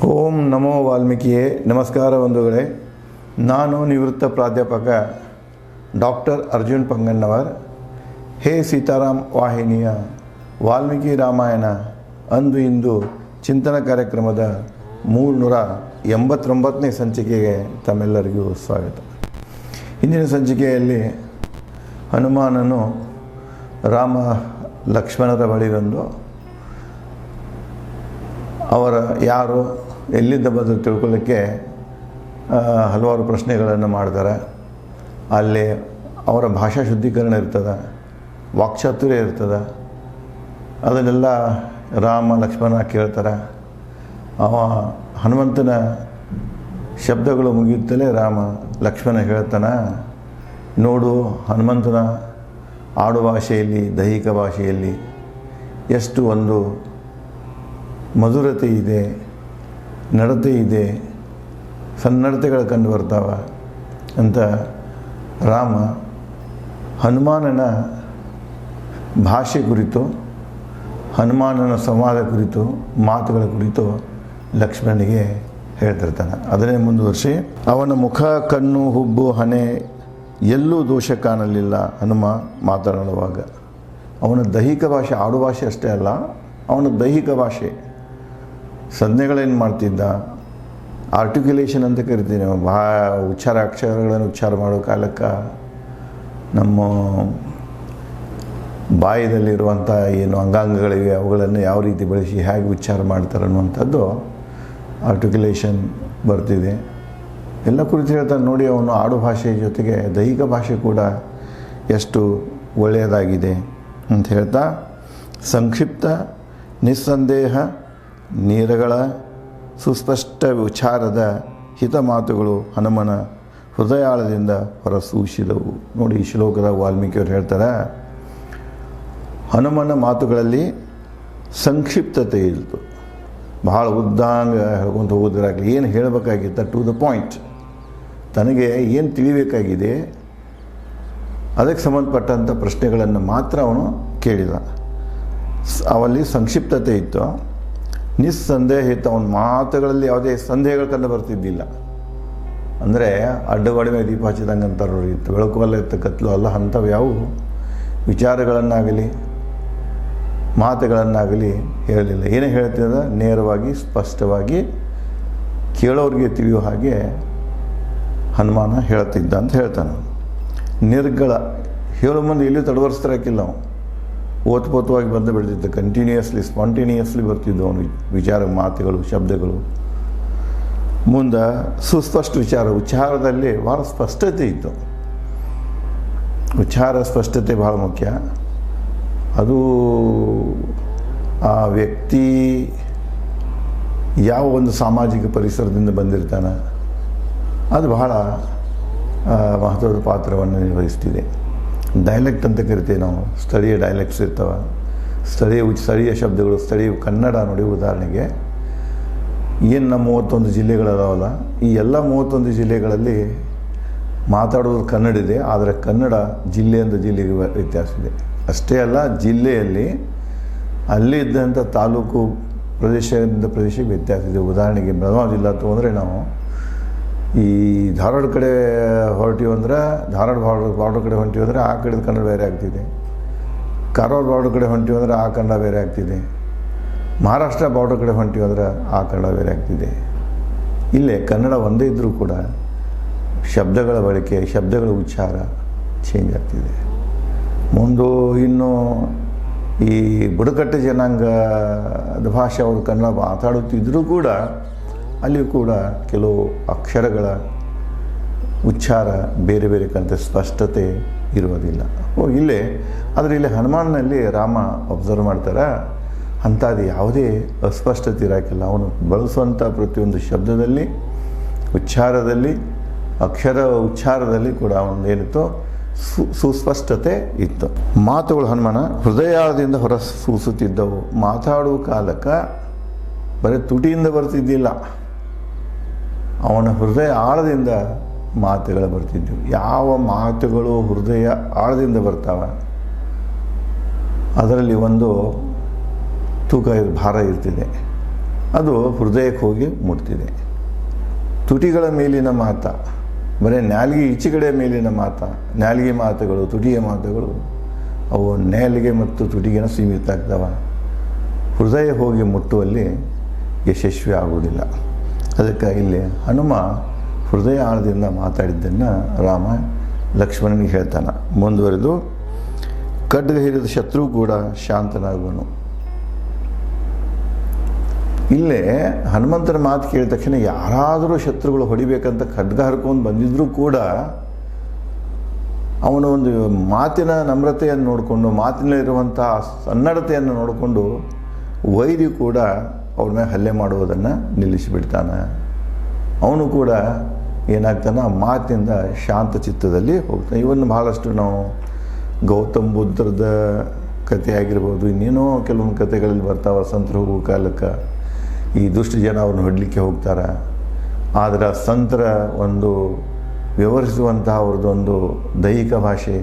ಓಂ ನಮೋ ವಾಲ್ಮೀಕಿಯೇ. ನಮಸ್ಕಾರ ಬಂಧುಗಳೇ. ನಾನು ನಿವೃತ್ತ ಪ್ರಾಧ್ಯಾಪಕ ಡಾಕ್ಟರ್ ಅರ್ಜುನ್ ಪಂಗಣ್ಣವರ್. ಹೇ ಸೀತಾರಾಮ್ ವಾಹಿನಿಯ ವಾಲ್ಮೀಕಿ ರಾಮಾಯಣ ಅಂದು ಇಂದು ಚಿಂತನ ಕಾರ್ಯಕ್ರಮದ 389ನೇ ಸಂಚಿಕೆಗೆ ತಮ್ಮೆಲ್ಲರಿಗೂ ಸ್ವಾಗತ. ಇಂದಿನ ಸಂಚಿಕೆಯಲ್ಲಿ ಹನುಮಾನನು ರಾಮ ಲಕ್ಷ್ಮಣರ ಬಳಿ ಬಂದು ಅವರ ಯಾರು ಎಲ್ಲಿದ್ದ ಬಂದು ತಿಳ್ಕೊಳ್ಳೋಕ್ಕೆ ಹಲವಾರು ಪ್ರಶ್ನೆಗಳನ್ನು ಮಾಡ್ತಾರೆ. ಅಲ್ಲಿ ಅವರ ಭಾಷಾ ಶುದ್ಧೀಕರಣ ಇರ್ತದೆ, ವಾಕ್ಚಾತುರ್ಯ ಇರ್ತದೆ. ಅದನ್ನೆಲ್ಲ ರಾಮ ಲಕ್ಷ್ಮಣ ಕೇಳ್ತಾರೆ. ಹನುಮಂತನ ಶಬ್ದಗಳು ಮುಗಿಯುತ್ತಲೇ ರಾಮ ಲಕ್ಷ್ಮಣ ಹೇಳ್ತಾನೆ, ನೋಡು ಹನುಮಂತನ ಆಡು ಭಾಷೆಯಲ್ಲಿ, ದೈಹಿಕ ಭಾಷೆಯಲ್ಲಿ ಎಷ್ಟು ಒಂದು ಮಧುರತೆ ಇದೆ, ನಡತೆ ಇದೆ, ಸನ್ನಡತೆಗಳು ಕಂಡು ಬರ್ತಾವೆ ಅಂತ ರಾಮ ಹನುಮಾನನ ಭಾಷೆ ಕುರಿತು, ಹನುಮಾನನ ಸಂವಾದ ಕುರಿತು, ಮಾತುಗಳ ಕುರಿತು ಲಕ್ಷ್ಮಣನಿಗೆ ಹೇಳ್ತಿರ್ತಾನೆ. ಅದನ್ನೇ ಮುಂದುವರಿಸಿ, ಅವನ ಮುಖ, ಕಣ್ಣು, ಹುಬ್ಬು, ಹಣೆ ಎಲ್ಲೂ ದೋಷ ಕಾಣಲಿಲ್ಲ ಹನುಮ ಮಾತನಾಡುವಾಗ. ಅವನ ದೈಹಿಕ ಭಾಷೆ, ಆಡು ಭಾಷೆ ಅಷ್ಟೇ ಅಲ್ಲ, ಅವನ ದೈಹಿಕ ಭಾಷೆ, ಸಂಜ್ಞೆಗಳೇನು ಮಾಡ್ತಿದ್ದ, ಆರ್ಟಿಕ್ಯುಲೇಷನ್ ಅಂತ ಕರಿತೀವಿ ನಾವು. ಅಕ್ಷರಗಳನ್ನು ಉಚ್ಚಾರ ಮಾಡೋ ಕಾಲಕ್ಕೆ ನಮ್ಮ ಬಾಯಿದಲ್ಲಿರುವಂಥ ಏನು ಅಂಗಾಂಗಗಳಿವೆ ಅವುಗಳನ್ನು ಯಾವ ರೀತಿ ಬಳಸಿ ಹೇಗೆ ಉಚ್ಚಾರ ಮಾಡ್ತಾರೆ ಅನ್ನುವಂಥದ್ದು ಆರ್ಟಿಕ್ಯುಲೇಷನ್ ಬರ್ತಿದೆ. ಎಲ್ಲ ಕುರಿತು ಹೇಳ್ತಾರೆ. ನೋಡಿ, ಅವನು ಆಡು ಭಾಷೆ ಜೊತೆಗೆ ದೈಹಿಕ ಭಾಷೆ ಕೂಡ ಎಷ್ಟು ಒಳ್ಳೆಯದಾಗಿದೆ ಅಂತ ಹೇಳ್ತಾ, ಸಂಕ್ಷಿಪ್ತ ನಿಸ್ಸಂದೇಹ ನೀರಗಳ ಸುಸ್ಪಷ್ಟ ವಿಚಾರದ ಹಿತ ಮಾತುಗಳು ಹನುಮನ ಹೃದಯಾಳದಿಂದ ಹೊರಸೂಸಿದವು. ನೋಡಿ, ಈ ಶ್ಲೋಕದ ವಾಲ್ಮೀಕಿಯವರು ಹೇಳ್ತಾರೆ, ಹನುಮನ ಮಾತುಗಳಲ್ಲಿ ಸಂಕ್ಷಿಪ್ತತೆ ಇತ್ತು. ಬಹಳ ಉದ್ದಾಂಗ ಹೇಳ್ಕೊಂತ ಹೋಗೋದ್ರಾಗಲಿ ಏನು ಹೇಳಬೇಕಾಗಿತ್ತ, ಟು ದ ಪಾಯಿಂಟ್, ತನಗೆ ಏನು ತಿಳಿಬೇಕಾಗಿದೆ ಅದಕ್ಕೆ ಸಂಬಂಧಪಟ್ಟಂಥ ಪ್ರಶ್ನೆಗಳನ್ನು ಮಾತ್ರ ಅವನು ಕೇಳಿದ. ಅವಲ್ಲಿ ಸಂಕ್ಷಿಪ್ತತೆ ಇತ್ತು, ನಿಸ್ಸಂದೇಹ ಇತ್ತು. ಅವನ ಮಾತುಗಳಲ್ಲಿ ಯಾವುದೇ ಸಂದೇಹಗಳು ಕಂಡು ಬರ್ತಿದ್ದಿಲ್ಲ. ಅಂದರೆ ಅಡ್ಡಗೋಡೆ ಮೇಲೆ ದೀಪ ಹಚ್ಚಿದಂಗೆ ಅಂತಾರೋ ಇತ್ತು, ಬೆಳಕು ಅಲ್ಲ ಇತ್ತು, ಕತ್ಲು ಅಲ್ಲ, ಅಂಥವು ಯಾವುವು ವಿಚಾರಗಳನ್ನಾಗಲಿ ಮಾತುಗಳನ್ನಾಗಲಿ ಹೇಳಲಿಲ್ಲ. ಏನೇ ಹೇಳ್ತಿದ್ದ ನೇರವಾಗಿ ಸ್ಪಷ್ಟವಾಗಿ ಕೇಳೋರಿಗೆ ತಿಳಿಯೋ ಹಾಗೆ ಹನುಮಾನ ಹೇಳ್ತಿದ್ದ ಅಂತ ಹೇಳ್ತಾನೆ. ನಿರ್ಗಳ ಹೇಳೋ ಮುಂದೆ ಎಲ್ಲಿ ತಡವರಿಸ್ತಿರಕ್ಕಿಲ್ಲ. ಅವನು ಓತ್ಪೋತವಾಗಿ ಬಂದು ಬಿಡ್ತಿದ್ದ, ಕಂಟಿನ್ಯೂಯಸ್ಲಿ ಸ್ಪಾಂಟೇನಿಯಸ್ಲಿ ಬರ್ತಿದ್ದು ಅವನು ವಿಚಾರ, ಮಾತುಗಳು, ಶಬ್ದಗಳು. ಮುಂದೆ ಸುಸ್ಪಷ್ಟ ಉಚ್ಚಾರದಲ್ಲಿ ಭಾಳ ಸ್ಪಷ್ಟತೆ ಇತ್ತು. ಉಚ್ಚಾರ ಸ್ಪಷ್ಟತೆ ಭಾಳ ಮುಖ್ಯ. ಅದು ಆ ವ್ಯಕ್ತಿ ಯಾವ ಒಂದು ಸಾಮಾಜಿಕ ಪರಿಸರದಿಂದ ಬಂದಿರ್ತಾನೆ ಅದು ಬಹಳ ಮಹತ್ವದ ಪಾತ್ರವನ್ನು ನಿರ್ವಹಿಸ್ತಿದೆ. ಡೈಲೆಕ್ಟ್ ಅಂತ ಕರಿತೀವಿ ನಾವು. ಸ್ಥಳೀಯ ಡೈಲೆಕ್ಟ್ಸ್ ಇರ್ತವೆ, ಸ್ಥಳೀಯ ಶಬ್ದಗಳು. ಸ್ಥಳೀಯ ಕನ್ನಡ ನೋಡಿ, ಉದಾಹರಣೆಗೆ ಏನು ನಮ್ಮ 31 ಜಿಲ್ಲೆಗಳದಾವಲ್ಲ, ಈ ಎಲ್ಲ 31 ಜಿಲ್ಲೆಗಳಲ್ಲಿ ಮಾತಾಡೋದು ಕನ್ನಡ ಇದೆ. ಆದರೆ ಕನ್ನಡ ಜಿಲ್ಲೆಯಿಂದ ಜಿಲ್ಲೆಗೆ ವ್ಯತ್ಯಾಸ ಇದೆ. ಅಷ್ಟೇ ಅಲ್ಲ, ಜಿಲ್ಲೆಯಲ್ಲಿ ಅಲ್ಲಿ ಇದ್ದಂಥ ತಾಲೂಕು, ಪ್ರದೇಶದಿಂದ ಪ್ರದೇಶಕ್ಕೆ ವ್ಯತ್ಯಾಸ ಇದೆ. ಉದಾಹರಣೆಗೆ ಬೆಳಗಾವಿ ಜಿಲ್ಲಾ ತೊಗೊಂಡ್ರೆ, ನಾವು ಈ ಧಾರವಾಡ ಕಡೆ ಹೊರಟಿವಿ ಅಂದ್ರೆ, ಧಾರವಾಡ ಬಾರ್ಡರ್ ಕಡೆ ಹೊಂಟಿವಿ ಅಂದರೆ ಆ ಕಡೆದು ಕನ್ನಡ ಬೇರೆ ಆಗ್ತಿದೆ. ಕಾರವಾರ ಬಾರ್ಡರ್ ಕಡೆ ಹೊಂಟಿವಿ ಅಂದರೆ ಆ ಕನ್ನಡ ಬೇರೆ ಆಗ್ತಿದೆ. ಮಹಾರಾಷ್ಟ್ರ ಬಾರ್ಡರ್ ಕಡೆ ಹೊಂಟಿವಿ ಅಂದ್ರೆ ಆ ಕನ್ನಡ ಬೇರೆ ಆಗ್ತಿದೆ. ಇಲ್ಲೇ ಕನ್ನಡ ಒಂದೇ ಇದ್ದರೂ ಕೂಡ ಶಬ್ದಗಳ ಬಳಕೆ, ಶಬ್ದಗಳ ಉಚ್ಚಾರ ಚೇಂಜ್ ಆಗ್ತಿದೆ. ಮುಂದೆ ಇನ್ನು ಈ ಬುಡಕಟ್ಟು ಜನಾಂಗದ ಭಾಷೆ ಅವರು ಕನ್ನಡ ಮಾತಾಡುತ್ತಿದ್ದರೂ ಕೂಡ ಅಲ್ಲಿಯೂ ಕೂಡ ಕೆಲವು ಅಕ್ಷರಗಳ ಉಚ್ಚಾರ ಬೇರೆ ಬೇರೆ ಕಂತ ಸ್ಪಷ್ಟತೆ ಇರುವುದಿಲ್ಲ. ಇಲ್ಲೇ ಆದರೆ ಇಲ್ಲಿ ಹನುಮಾನಲ್ಲಿ ರಾಮ ಅಬ್ಸರ್ವ್ ಮಾಡ್ತಾರೆ, ಅಂಥದ್ದು ಯಾವುದೇ ಅಸ್ಪಷ್ಟತೆ ಇರೋಕ್ಕಿಲ್ಲ. ಅವನು ಬಳಸುವಂಥ ಪ್ರತಿಯೊಂದು ಶಬ್ದದಲ್ಲಿ, ಉಚ್ಚಾರದಲ್ಲಿ, ಅಕ್ಷರ ಉಚ್ಚಾರದಲ್ಲಿ ಕೂಡ ಅವನದೇನಿತ್ತು, ಸುಸ್ಪಷ್ಟತೆ ಇತ್ತು. ಮಾತುಗಳು ಹನುಮನ ಹೃದಯದಿಂದ ಹೊರ ಸೂಸುತ್ತಿದ್ದವು. ಮಾತಾಡುವ ಕಾಲಕ್ಕೆ ಬರೀ ತುಟಿಯಿಂದ ಬರ್ತಿದ್ದಿಲ್ಲ, ಅವನ ಹೃದಯ ಆಳದಿಂದ ಮಾತುಗಳು ಬರ್ತಿದ್ದವು. ಯಾವ ಮಾತುಗಳು ಹೃದಯ ಆಳದಿಂದ ಬರ್ತಾವೆ ಅದರಲ್ಲಿ ಒಂದು ತೂಕ ಭಾರ ಇರ್ತಿದೆ. ಅದು ಹೃದಯಕ್ಕೆ ಹೋಗಿ ಮುಟ್ತಿದೆ. ತುಟಿಗಳ ಮೇಲಿನ ಮಾತ, ಬರೀ ನಾಲಿಗೆ ಈಚೆಗಡೆ ಮೇಲಿನ ನಾಲಿಗೆ ಮಾತುಗಳು, ತುಟಿಯ ಮಾತುಗಳು ಅವು ನಾಲಿಗೆ ಮತ್ತು ತುಟಿಗೆನ ಸೀಮಿತ ಆಗ್ತವೆ. ಹೃದಯ ಹೋಗಿ ಮುಟ್ಟುವಲ್ಲಿ ಯಶಸ್ವಿ ಆಗುವುದಿಲ್ಲ. ಅದಕ್ಕೆ ಇಲ್ಲಿ ಹನುಮ ಹೃದಯ ಆಳದಿಂದ ಮಾತಾಡಿದ್ದನ್ನು ರಾಮ ಲಕ್ಷ್ಮಣನಿಗೆ ಹೇಳ್ತಾನೆ. ಮುಂದುವರೆದು, ಖಡ್ಗ ಹಿಡಿದ ಶತ್ರು ಕೂಡ ಶಾಂತನಾಗುವನು. ಇಲ್ಲೇ ಹನುಮಂತನ ಮಾತು ಕೇಳಿದ ತಕ್ಷಣ ಯಾರಾದರೂ ಶತ್ರುಗಳು ಹೊಡಿಬೇಕಂತ ಖಡ್ಗ ಹರ್ಕೊಂಡು ಬಂದಿದ್ರೂ ಕೂಡ ಅವನ ಒಂದು ಮಾತಿನ ನಮ್ರತೆಯನ್ನು ನೋಡಿಕೊಂಡು, ಮಾತಿನಲ್ಲಿರುವಂಥ ಸನ್ನಡತೆಯನ್ನು ನೋಡಿಕೊಂಡು ವೈರಿ ಕೂಡ ಅವ್ರ ಮೇಲೆ ಹಲ್ಲೆ ಮಾಡುವುದನ್ನು ನಿಲ್ಲಿಸಿಬಿಡ್ತಾನೆ. ಅವನು ಕೂಡ ಏನಾಗ್ತಾನೆ, ಆ ಮಾತಿನಿಂದ ಶಾಂತ ಚಿತ್ತದಲ್ಲಿ ಹೋಗ್ತಾನೆ. ಇವನ್ನು ಬಹಳಷ್ಟು ನಾವು ಗೌತಮ್ ಬುದ್ಧರದ ಕಥೆ ಆಗಿರ್ಬೋದು, ಇನ್ನೇನೋ ಕೆಲವೊಂದು ಕಥೆಗಳಲ್ಲಿ ಬರ್ತಾವೆ. ಸಂತರು ಹೋಗುವ ಕಾಲಕ್ಕೆ ಈ ದುಷ್ಟ ಜನ ಅವ್ರನ್ನ ಹೊಡಲಿಕ್ಕೆ ಹೋಗ್ತಾರೆ. ಆದರೆ ಸಂತರ ಒಂದು ವ್ಯವಹರಿಸುವಂತಹ ಅವ್ರದ್ದೊಂದು ದೈಹಿಕ ಭಾಷೆ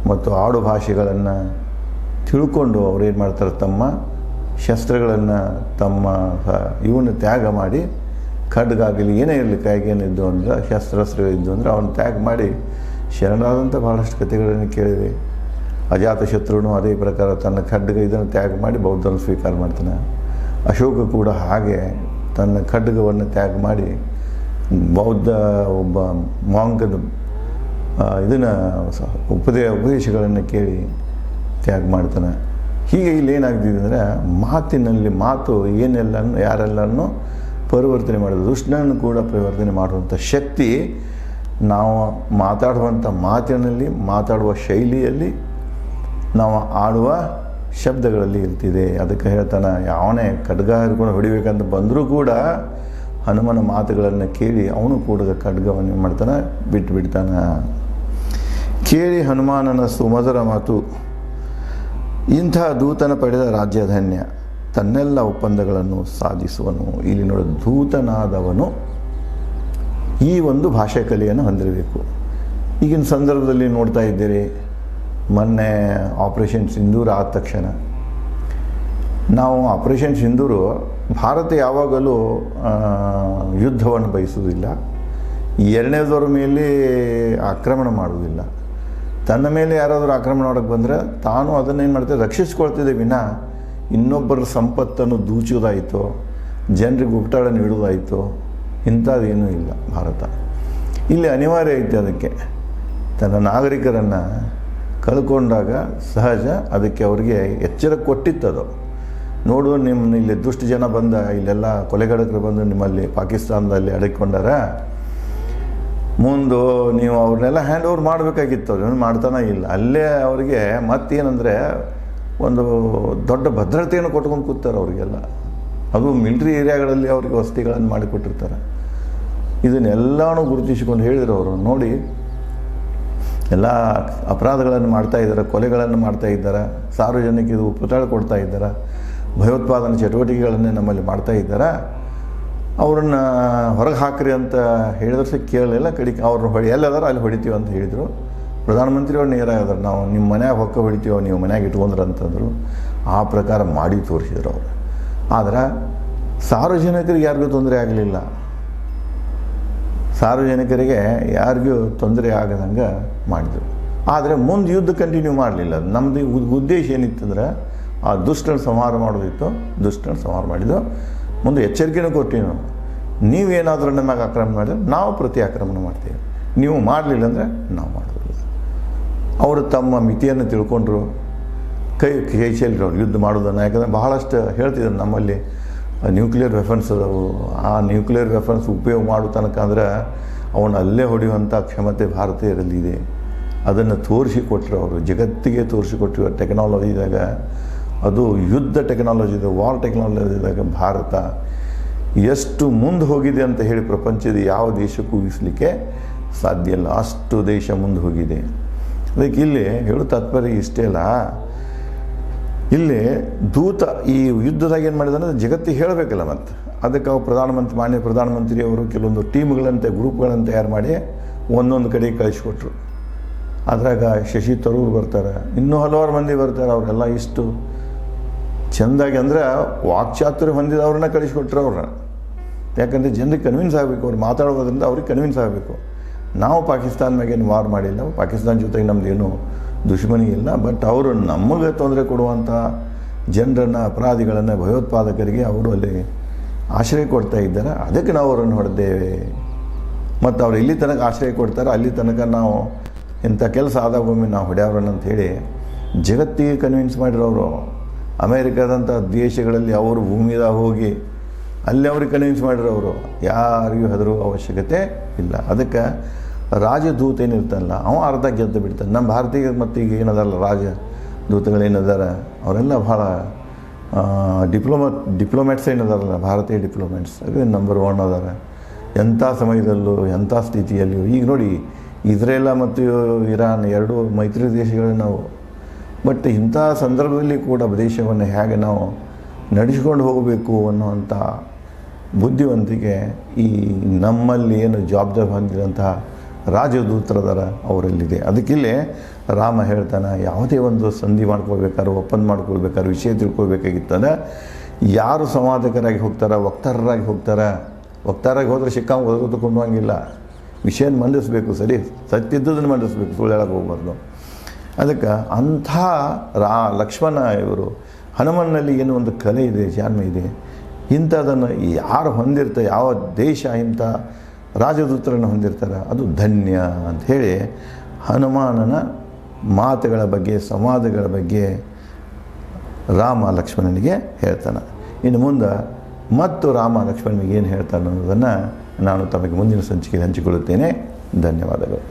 ಮತ್ತು ಆಡು ಭಾಷೆಗಳನ್ನು ತಿಳ್ಕೊಂಡು ಅವ್ರೇನು ಮಾಡ್ತಾರೆ, ತಮ್ಮ ಶಸ್ತ್ರಗಳನ್ನು ತಮ್ಮ ಇವನ್ನ ತ್ಯಾಗ ಮಾಡಿ, ಖಡ್ಗಾಗಲಿ ಏನೇ ಇರಲಿ ಕೈಗೇನಿದ್ದು ಅಂದ್ರೆ ಶಸ್ತ್ರಾಸ್ತ್ರಗಳಿದ್ದು ಅಂದರೆ ಅವನ್ನ ತ್ಯಾಗ ಮಾಡಿ ಶರಣರಾದಂಥ ಬಹಳಷ್ಟು ಕಥೆಗಳನ್ನು ಕೇಳಿದೆ. ಅಜಾತಶತ್ರುನು ಅದೇ ಪ್ರಕಾರ ತನ್ನ ಖಡ್ಗ ಇದನ್ನು ತ್ಯಾಗ ಮಾಡಿ ಬೌದ್ಧನ ಸ್ವೀಕಾರ ಮಾಡ್ತಾನೆ. ಅಶೋಕ ಕೂಡ ಹಾಗೆ ತನ್ನ ಖಡ್ಗವನ್ನು ತ್ಯಾಗ ಮಾಡಿ ಬೌದ್ಧ ಒಬ್ಬ ಮಾಂಕದ ಇದನ್ನು ಉಪದೇಶಗಳನ್ನು ಕೇಳಿ ತ್ಯಾಗ ಮಾಡ್ತಾನೆ. ಹೀಗೆ ಇಲ್ಲಿ ಏನಾಗ್ತಿದೆ ಅಂದರೆ ಮಾತಿನಲ್ಲಿ ಮಾತು ಏನೆಲ್ಲನೂ ಯಾರೆಲ್ಲನೂ ಪರಿವರ್ತನೆ ಮಾಡೋದು, ದುಷ್ಟನನ್ನು ಕೂಡ ಪರಿವರ್ತನೆ ಮಾಡುವಂಥ ಶಕ್ತಿ ನಾವು ಮಾತಾಡುವಂಥ ಮಾತಿನಲ್ಲಿ, ಮಾತಾಡುವ ಶೈಲಿಯಲ್ಲಿ, ನಾವು ಆಡುವ ಶಬ್ದಗಳಲ್ಲಿ ಇರ್ತಿದೆ. ಅದಕ್ಕೆ ಹೇಳ್ತಾನೆ, ಯಾವನೇ ಖಡ್ಗ ಹಿಡ್ಕೊಂಡು ಹೊಡಿಬೇಕಂತ ಬಂದರೂ ಕೂಡ ಹನುಮನ ಮಾತುಗಳನ್ನು ಕೇಳಿ ಅವನು ಕೂಡ ಖಡ್ಗವನ್ನು ಏನು ಮಾಡ್ತಾನೆ, ಬಿಟ್ಟಾನೆ. ಕೇಳಿ ಹನುಮಾನನ ಸುಮಧುರ ಮಾತು, ಇಂಥ ದೂತನ ಪಡೆದ ರಾಜ್ಯ ಧನ್ಯ, ತನ್ನೆಲ್ಲ ಒಪ್ಪಂದಗಳನ್ನು ಸಾಧಿಸುವನು. ಇಲ್ಲಿ ನೋಡಿ, ದೂತನಾದವನು ಈ ಒಂದು ಭಾಷೆ ಕಲೆಯನ್ನು ಹೊಂದಿರಬೇಕು. ಈಗಿನ ಸಂದರ್ಭದಲ್ಲಿ ನೋಡ್ತಾ ಇದ್ದೀರಿ, ಮೊನ್ನೆ ಆಪರೇಷನ್ ಸಿಂಧೂರ ಆದ ತಕ್ಷಣ ನಾವು ಆಪರೇಷನ್ ಸಿಂಧೂರು, ಭಾರತ ಯಾವಾಗಲೂ ಯುದ್ಧವನ್ನು ಬಯಸುವುದಿಲ್ಲ, ಎರಡನೇದವ್ರ ಮೇಲೆ ಆಕ್ರಮಣ ಮಾಡುವುದಿಲ್ಲ. ತನ್ನ ಮೇಲೆ ಯಾರಾದರೂ ಆಕ್ರಮಣ ಮಾಡೋಕ್ಕೆ ಬಂದರೆ ತಾನು ಅದನ್ನೇನು ಮಾಡ್ತೇವೆ, ರಕ್ಷಿಸ್ಕೊಳ್ತಿದ್ದೆ ವಿನ ಇನ್ನೊಬ್ಬರ ಸಂಪತ್ತನ್ನು ದೂಚೋದಾಯಿತು, ಜನರಿಗೆ ಉಪಟಾಳ ನೀಡೋದಾಯಿತು, ಇಂಥದ್ದೇನೂ ಇಲ್ಲ ಭಾರತ. ಇಲ್ಲಿ ಅನಿವಾರ್ಯ ಐತೆ ಅದಕ್ಕೆ. ತನ್ನ ನಾಗರಿಕರನ್ನು ಕಳ್ಕೊಂಡಾಗ ಸಹಜ ಅದಕ್ಕೆ ಅವರಿಗೆ ಎಚ್ಚರ ಕೊಟ್ಟಿತ್ತದು. ನೋಡು, ಇಲ್ಲಿ ದುಷ್ಟ ಜನ ಬಂದ, ಇಲ್ಲೆಲ್ಲ ಕೊಲೆಗಡಕರು ಬಂದು ನಿಮ್ಮಲ್ಲಿ ಪಾಕಿಸ್ತಾನದಲ್ಲಿ ಅಡಗಿಕೊಂಡಾರ, ಮುಂದೆ ನೀವು ಅವ್ರನ್ನೆಲ್ಲ ಹ್ಯಾಂಡ್ ಓವರ್ ಮಾಡಬೇಕಾಗಿತ್ತು. ಅವ್ರು ಮಾಡ್ತಾನೆ ಇಲ್ಲ. ಅಲ್ಲೇ ಅವರಿಗೆ ಮತ್ತೇನೆಂದರೆ ಒಂದು ದೊಡ್ಡ ಭದ್ರತೆಯನ್ನು ಕೊಟ್ಕೊಂಡು ಕೂತಾರೆ ಅವರಿಗೆಲ್ಲ. ಅದು ಮಿಲಿಟ್ರಿ ಏರಿಯಾಗಳಲ್ಲಿ ಅವ್ರಿಗೆ ವಸತಿಗಳನ್ನು ಮಾಡಿಕೊಟ್ಟಿರ್ತಾರೆ. ಇದನ್ನೆಲ್ಲನೂ ಗುರುತಿಸಿಕೊಂಡು ಹೇಳಿದ್ರು ಅವರು, ನೋಡಿ ಎಲ್ಲ ಅಪರಾಧಗಳನ್ನು ಮಾಡ್ತಾಯಿದ್ದಾರೆ, ಕೊಲೆಗಳನ್ನು ಮಾಡ್ತಾಯಿದ್ದಾರೆ, ಸಾರ್ವಜನಿಕರಿಗೆ ಉಪಚಾರ ಕೊಡ್ತಾ ಇದ್ದಾರೆ, ಭಯೋತ್ಪಾದನೆ ಚಟುವಟಿಕೆಗಳನ್ನೇ ನಮ್ಮಲ್ಲಿ ಮಾಡ್ತಾಯಿದ್ದಾರೆ, ಅವ್ರನ್ನ ಹೊರಗೆ ಹಾಕ್ರಿ ಅಂತ ಹೇಳಿದ್ರೆ ಕೇಳಲಿಲ್ಲ. ಕಡಿಕೆ ಅವ್ರನ್ನ ಎಲ್ಲದಾರ ಅಲ್ಲಿ ಹೊಡಿತೀವಿ ಅಂತ ಹೇಳಿದರು. ಪ್ರಧಾನಮಂತ್ರಿಯವ್ರು ನೇರ ಹೇಳಿದ್ರು, ನಾವು ನಿಮ್ಮ ಮನ್ಯಾಗ ಹೊಕ್ಕ ಹೊಡಿತೀವೋ, ನೀವು ಮನ್ಯಾಗ ಇಟ್ಕೊಂಡ್ರು ಅಂತಂದರು. ಆ ಪ್ರಕಾರ ಮಾಡಿ ತೋರಿಸಿದ್ರು ಅವರು. ಆದರೆ ಸಾರ್ವಜನಿಕರಿಗೆ ಯಾರಿಗೂ ತೊಂದರೆ ಆಗಲಿಲ್ಲ. ಸಾರ್ವಜನಿಕರಿಗೆ ಯಾರಿಗೂ ತೊಂದರೆ ಆಗದಂಗೆ ಮಾಡಿದರು. ಆದರೆ ಮುಂದೆ ಯುದ್ಧ ಕಂಟಿನ್ಯೂ ಮಾಡಲಿಲ್ಲ. ನಮ್ಮದು ಉದ್ದೇಶ ಏನಿತ್ತಂದ್ರೆ ಆ ದುಷ್ಟನ ಸಂಹಾರ ಮಾಡೋದಿತ್ತು. ದುಷ್ಟನ ಸಂಹಾರ ಮಾಡಿದ್ದು. ಮುಂದೆ ಎಚ್ಚರಿಕೆನೂ ಕೊಟ್ಟಿವಿ, ನೀವೇನಾದರೂ ನಮಗೆ ಆಕ್ರಮಣ ಮಾಡಿದ್ರೆ ನಾವು ಪ್ರತಿ ಆಕ್ರಮಣ ಮಾಡ್ತೀವಿ, ನೀವು ಮಾಡಲಿಲ್ಲ ಅಂದರೆ ನಾವು ಮಾಡೋದಿಲ್ಲ. ಅವರು ತಮ್ಮ ಮಿತಿಯನ್ನು ತಿಳ್ಕೊಂಡ್ರು, ಕೈ ಚೆಲ್ಲಿರು ಅವ್ರು ಯುದ್ಧ ಮಾಡೋದನ್ನು. ಯಾಕಂದರೆ ಬಹಳಷ್ಟು ಹೇಳ್ತಿದ್ರು, ನಮ್ಮಲ್ಲಿ ನ್ಯೂಕ್ಲಿಯರ್ ವೆಪನ್ಸ್ ಅದಾವು, ಆ ನ್ಯೂಕ್ಲಿಯರ್ ವೆಪನ್ಸ್ ಉಪಯೋಗ ಮಾಡೋ ತನಕ ಅಂದ್ರೆ ಅವನು ಅಲ್ಲೇ ಹೊಡೆಯುವಂಥ ಕ್ಷಮತೆ ಭಾರತೀಯರಲ್ಲಿದೆ. ಅದನ್ನು ತೋರಿಸಿಕೊಟ್ರು ಅವರು, ಜಗತ್ತಿಗೆ ತೋರಿಸಿಕೊಟ್ಟಿರೋ ಟೆಕ್ನಾಲಜಿದಾಗ, ಅದು ಯುದ್ಧ ಟೆಕ್ನಾಲಜಿದ, ವಾರ್ ಟೆಕ್ನಾಲಜಿದಾಗ ಭಾರತ ಎಷ್ಟು ಮುಂದೆ ಹೋಗಿದೆ ಅಂತ ಹೇಳಿ ಪ್ರಪಂಚದ ಯಾವ ದೇಶಕ್ಕೂ ಊಹಿಸಲಿಕ್ಕೆ ಸಾಧ್ಯ ಇಲ್ಲ. ಅಷ್ಟು ದೇಶ ಮುಂದೆ ಹೋಗಿದೆ. ಅದಕ್ಕೆ ಇಲ್ಲಿ ಹೇಳೋ ತಾತ್ಪರ್ಯ ಇಷ್ಟೇ ಅಲ್ಲ, ಇಲ್ಲಿ ದೂತ ಈ ಯುದ್ಧದಾಗ ಏನು ಮಾಡಿದ ಅಂದರೆ ಜಗತ್ತಿಗೆ ಹೇಳಬೇಕಲ್ಲ. ಮತ್ತು ಅದಕ್ಕೆ ಅವ್ರು ಮಾನ್ಯ ಪ್ರಧಾನಮಂತ್ರಿಯವರು ಕೆಲವೊಂದು ಟೀಮ್ಗಳಂತೆ, ಗ್ರೂಪ್ಗಳನ್ನು ತಯಾರು ಮಾಡಿ ಒಂದೊಂದು ಕಡೆಗೆ ಕಳಿಸ್ಕೊಟ್ರು. ಅದ್ರಾಗ ಶಶಿ ತರೂರ್ ಬರ್ತಾರೆ, ಇನ್ನೂ ಹಲವಾರು ಮಂದಿ ಬರ್ತಾರೆ. ಅವರೆಲ್ಲ ಇಷ್ಟು ಚೆಂದಾಗಿ ಅಂದರೆ ವಾಕ್ಚಾತುರ್ಯ ಹೊಂದಿದವ್ರನ್ನ ಕಳಿಸ್ಕೊಟ್ರು ಅವ್ರನ್ನ. ಯಾಕಂದರೆ ಜನರಿಗೆ ಕನ್ವಿನ್ಸ್ ಆಗಬೇಕು, ಅವ್ರು ಮಾತಾಡೋದ್ರಿಂದ ಅವ್ರಿಗೆ ಕನ್ವಿನ್ಸ್ ಆಗಬೇಕು. ನಾವು ಪಾಕಿಸ್ತಾನ ಮ್ಯಾಗೇನು ವಾರ್ ಮಾಡಿಲ್ಲ, ಪಾಕಿಸ್ತಾನ ಜೊತೆಗೆ ನಮ್ಮದೇನು ದುಶ್ಮನಿ ಇಲ್ಲ. ಬಟ್ ಅವರು ನಮಗೆ ತೊಂದರೆ ಕೊಡುವಂಥ ಜನರನ್ನು, ಅಪರಾಧಿಗಳನ್ನು, ಭಯೋತ್ಪಾದಕರಿಗೆ ಅವರು ಅಲ್ಲಿ ಆಶ್ರಯ ಕೊಡ್ತಾ ಇದ್ದಾರೆ. ಅದಕ್ಕೆ ನಾವು ಅವರನ್ನು ಹೊಡೆದೇವೆ. ಮತ್ತು ಅವ್ರು ಇಲ್ಲಿ ತನಕ ಆಶ್ರಯ ಕೊಡ್ತಾರೆ, ಅಲ್ಲಿ ತನಕ ನಾವು ಇಂಥ ಕೆಲಸ ಆದಾಗೊಮ್ಮೆ ನಾವು ಹೊಡೆಯವ್ರನ್ನ ಅಂಥೇಳಿ ಜಗತ್ತಿಗೆ ಕನ್ವಿನ್ಸ್ ಮಾಡಿರೋರು. ಅಮೇರಿಕಾದಂಥ ದೇಶಗಳಲ್ಲಿ ಅವರು ಭೂಮಿದಾಗ ಹೋಗಿ ಅಲ್ಲಿ ಅವ್ರಿಗೆ ಕನ್ವಿನ್ಸ್ ಮಾಡಿರೋರು. ಯಾರಿಗೂ ಹೆದರುವ ಅವಶ್ಯಕತೆ ಇಲ್ಲ. ಅದಕ್ಕೆ ರಾಜದೂತ ಏನಿರ್ತಾನಲ್ಲ ಅವ ಅರ್ಧ ಗೆದ್ದು ಬಿಡ್ತಾನೆ. ನಮ್ಮ ಭಾರತೀಯ ಮತ್ತು ಈಗ ಏನದಾರಲ್ಲ ರಾಜದೂತಗಳೇನದಾರ ಅವರೆಲ್ಲ ಭಾಳ ಡಿಪ್ಲೊಮ್ಯಾಟ್ಸ್ ಏನದಾರಲ್ಲ, ಭಾರತೀಯ ಡಿಪ್ಲೊಮ್ಯಾಟ್ಸ್ ಅದು ನಂಬರ್ 1 ಅದಾರ. ಎಂಥ ಸಮಯದಲ್ಲೂ ಎಂಥ ಸ್ಥಿತಿಯಲ್ಲಿಯೂ. ಈಗ ನೋಡಿ, ಇಸ್ರೇಲ ಮತ್ತು ಇರಾನ್ 2 ಮೈತ್ರಿ ದೇಶಗಳು ನಾವು. ಬಟ್ ಇಂಥ ಸಂದರ್ಭದಲ್ಲಿ ಕೂಡ ದೇಶವನ್ನು ಹೇಗೆ ನಾವು ನಡೆಸ್ಕೊಂಡು ಹೋಗಬೇಕು ಅನ್ನುವಂಥ ಬುದ್ಧಿವಂತಿಕೆ ಈ ನಮ್ಮಲ್ಲಿ ಏನು ಜವಾಬ್ದಾರಿ ಹೊಂದಿದಂತಹ ರಾಜದೂತರದಾರ ಅವರಲ್ಲಿದೆ. ಅದಕ್ಕಿಲ್ಲೇ ರಾಮ ಹೇಳ್ತಾನೆ, ಯಾವುದೇ ಒಂದು ಸಂಧಿ ಮಾಡ್ಕೊಳ್ಬೇಕಾದ್ರೆ, ಒಪ್ಪಂದ ಮಾಡ್ಕೊಳ್ಬೇಕಾದ್ರೆ, ವಿಷಯ ತಿಳ್ಕೊಳ್ಬೇಕಾಗಿತ್ತಂದ್ರೆ ಯಾರು ಸಂವಾದಕರಾಗಿ ಹೋಗ್ತಾರೆ, ವಕ್ತಾರರಾಗಿ ಹೋಗ್ತಾರೆ. ವಕ್ತಾರಾಗಿ ಹೋದರೆ ಓದೋದಕ್ಕೊಂಡು ಹಂಗಿಲ್ಲ. ವಿಷಯನ ಮಂಡಿಸ್ಬೇಕು, ಸರಿ ಸತ್ಯದ್ದನ್ನು ಮಂಡಿಸ್ಬೇಕು, ಸುಳ್ಳು ಹೇಳಕ್ಕೆ ಹೋಗ್ಬಾರ್ದು. ಅದಕ್ಕೆ ಅಂಥ ಲಕ್ಷ್ಮಣ ಇವರು ಹನುಮನ್ನಲ್ಲಿ ಏನೋ ಒಂದು ಕಲೆ ಇದೆ, ಜಾಣ್ಮೆ ಇದೆ. ಇಂಥದನ್ನು ಯಾರು ಹೊಂದಿರ್ತಾರೆ, ಯಾವ ದೇಶ ಇಂಥ ರಾಜದೂತರನ್ನು ಹೊಂದಿರ್ತಾರೆ, ಅದು ಧನ್ಯ ಅಂಥೇಳಿ ಹನುಮಾನನ ಮಾತುಗಳ ಬಗ್ಗೆ, ಸಂವಾದಗಳ ಬಗ್ಗೆ ರಾಮ ಲಕ್ಷ್ಮಣನಿಗೆ ಹೇಳ್ತಾನೆ. ಇನ್ನು ಮುಂದೆ ಮತ್ತು ರಾಮ ಲಕ್ಷ್ಮಣನಿಗೆ ಏನು ಹೇಳ್ತಾನೆ ಅನ್ನೋದನ್ನು ನಾನು ತಮಗೆ ಮುಂದಿನ ಸಂಚಿಕೆಯಲ್ಲಿ ಹಂಚಿಕೊಳ್ಳುತ್ತೇನೆ. ಧನ್ಯವಾದಗಳು.